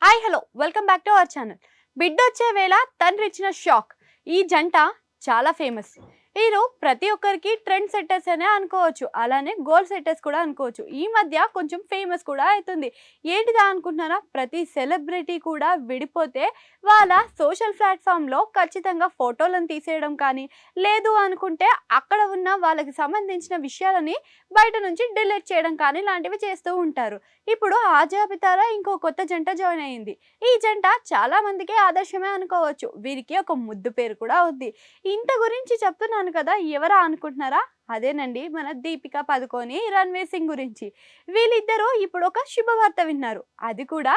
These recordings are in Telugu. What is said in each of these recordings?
Hi hello welcome back to our channel. బిడ్డొచ్చే వేళ తండ్రి ఇచ్చిన షాక్. ఈ జంట చాలా ఫేమస్. వీరు ప్రతి ఒక్కరికి ట్రెండ్ సెట్టర్స్ అనే అనుకోవచ్చు, అలానే గోల్ సెట్టర్స్ కూడా అనుకోవచ్చు. ఈ మధ్య కొంచెం ఫేమస్ కూడా అవుతుంది. ఏంటిదా అనుకుంటున్నారా? ప్రతి సెలబ్రిటీ కూడా విడిపోతే వాళ్ళ సోషల్ ప్లాట్ఫామ్లో ఖచ్చితంగా ఫోటోలను తీసేయడం కానీ, లేదు అనుకుంటే అక్కడ ఉన్న వాళ్ళకి సంబంధించిన విషయాలని బయట నుంచి డిలీట్ చేయడం కానీ లాంటివి చేస్తూ ఉంటారు. ఇప్పుడు ఆ జాబితాలో ఇంకో కొత్త జంట జాయిన్ అయ్యింది. ఈ జంట చాలా మందికి ఆదర్శమే అనుకోవచ్చు. వీరికి ఒక ముద్దు పేరు కూడా ఉంది. ఇంత గురించి చెప్తున్నాను కదా, ఎవరా అనుకుంటున్నారా? అదేనండి, మన దీపిక పదుకొని, రణ్వీర్ సింగ్ గురించి. వీళ్ళిద్దరూ ఇప్పుడు ఒక శుభవార్త విన్నారు. అది కూడా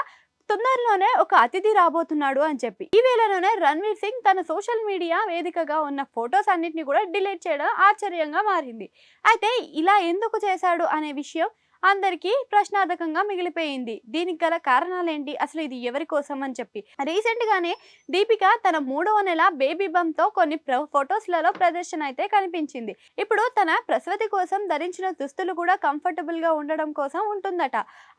తొందరలోనే ఒక అతిథి రాబోతున్నాడు అని చెప్పి. ఈ వేళలోనే రణ్వీర్ సింగ్ తన సోషల్ మీడియా వేదికగా ఉన్న ఫొటోస్ అన్నిటిని కూడా డిలీట్ చేయడం ఆశ్చర్యంగా మారింది. అయితే ఇలా ఎందుకు చేశాడు అనే విషయం అందరికీ ప్రశ్నార్థకంగా మిగిలిపోయింది. దీనికి గల కారణాలేంటి, అసలు ఇది ఎవరి కోసం అని చెప్పి. రీసెంట్ గానే దీపిక తన 3వ నెల బేబీ బంప్ తో కొన్ని ఫొటోస్లలో ప్రదర్శన అయితే కనిపించింది. ఇప్పుడు తన ప్రసవతి కోసం ధరించిన దుస్తులు కూడా కంఫర్టబుల్ గా ఉండడం కోసం ఉంటుందట.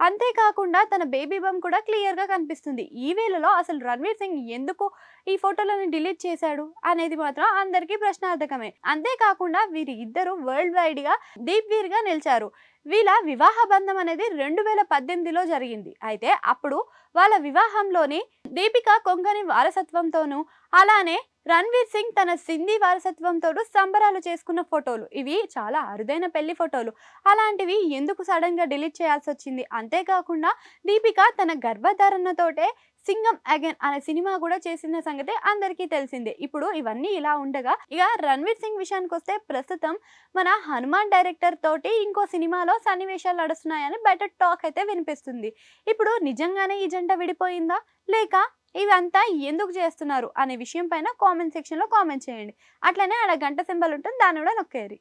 అంతేకాకుండా తన బేబీ బంప్ కూడా క్లియర్ గా కనిపిస్తుంది. ఈ వేళలో అసలు రణ్వీర్ సింగ్ ఎందుకు ఈ ఫోటోలను డిలీట్ చేశాడు అనేది మాత్రం అందరికీ ప్రశ్నార్థకమే. అంతేకాకుండా వీరి ఇద్దరు వరల్డ్ వైడ్ గా దీప్ వీర్ గా నిలిచారు. వీళ్ళ వివాహ బంధం అనేది 2018లో జరిగింది. అయితే అప్పుడు వాళ్ళ వివాహంలోని దీపిక కొంకణి వారసత్వంతోనూ, అలానే రణ్వీర్ సింగ్ తన సింధీ వారసత్వంతోనూ సంబరాలు చేసుకున్న ఫోటోలు. ఇవి చాలా అరుదైన పెళ్లి ఫోటోలు. అలాంటివి ఎందుకు సడన్ గా డిలీట్ చేయాల్సి వచ్చింది? అంతేకాకుండా దీపిక తన గర్భధారణతోటే సింగం అగైన్ అనే సినిమా కూడా చేసిన సంగతి అందరికీ తెలిసిందే. ఇప్పుడు ఇవన్నీ ఇలా ఉండగా, ఇక రణ్వీర్ సింగ్ విషయానికి వస్తే ప్రస్తుతం మన హనుమాన్ డైరెక్టర్ తోటి ఇంకో సినిమాలో సన్నివేశాలు నడుస్తున్నాయని బయట టాక్ అయితే వినిపిస్తుంది. ఇప్పుడు నిజంగానే ఈ జంట విడిపోయిందా, లేక ఇవంతా ఎందుకు చేస్తున్నారు అనే విషయం పైన కామెంట్ సెక్షన్లో కామెంట్ చేయండి. అట్లనే ఆడ గంట సింబల్ ఉంటుంది, దాన్ని కూడా నొక్కేయండి.